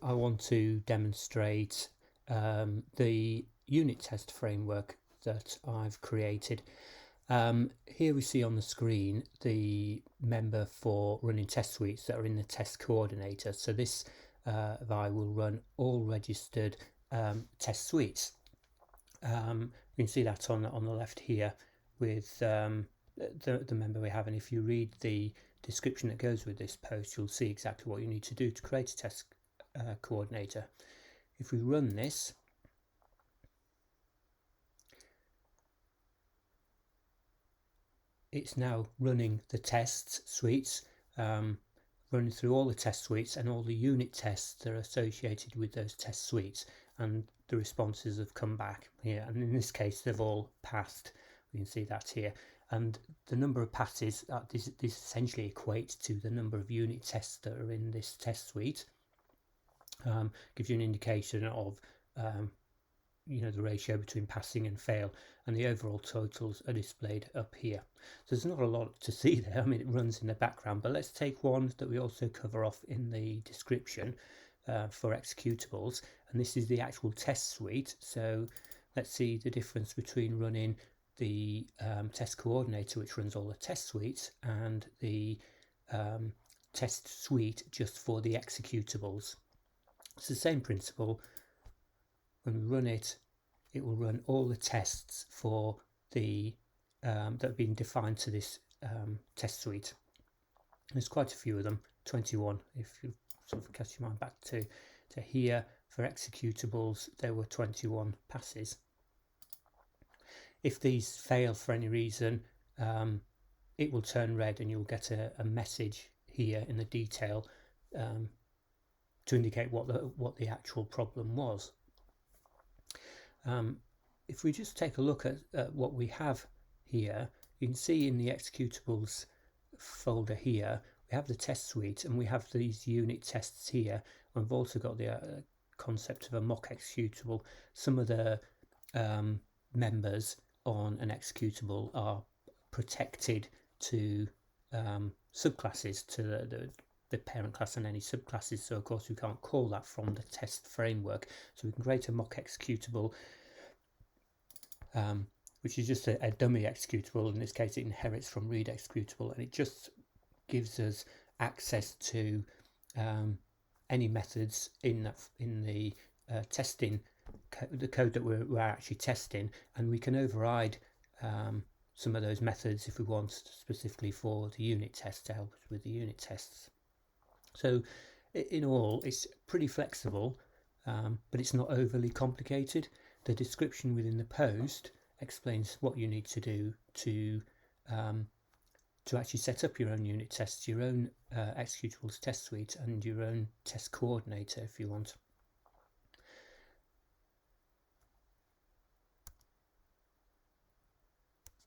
I want to demonstrate the unit test framework that I've created. Here we see on the screen the member for running test suites that are in the test coordinator. So this VI will run all registered test suites. You can see that on the left here with the member we have, and if you read the description that goes with this post, you'll see exactly what you need to do to create a test coordinator. If we run this, it's now running the test suites, running through all the test suites and all the unit tests that are associated with those test suites, and the responses have come back here, and in this case they've all passed. We can see that here, and the number of passes, this essentially equates to the number of unit tests that are in this test suite. Gives you an indication of the ratio between passing and fail, and the overall totals are displayed up here. So there's not a lot to see there. I mean, it runs in the background, but let's take one that we also cover off in the description for executables, and this is the actual test suite. So let's see the difference between running the test coordinator, which runs all the test suites, and the test suite just for the executables. It's the same principle. When we run it, it will run all the tests for the that have been defined to this test suite. There's quite a few of them, 21. If you sort of cast your mind back to here, for executables, there were 21 passes. If these fail for any reason, it will turn red, and you'll get a message here in the detail to indicate what the actual problem was. If we just take a look at what we have here, you can see in the executables folder here we have the test suite, and we have these unit tests here. We've also got the concept of a mock executable. Some of the members on an executable are protected to subclasses, to the parent class and any subclasses, so of course we can't call that from the test framework. So we can create a mock executable, which is just a dummy executable. In this case, it inherits from read executable, and it just gives us access to any methods in the testing, the code that we're actually testing, and we can override some of those methods if we want, specifically for the unit test, to help us with the unit tests. So in all, it's pretty flexible, but it's not overly complicated. The description within the post explains what you need to do to actually set up your own unit tests, your own executables test suite, and your own test coordinator if you want.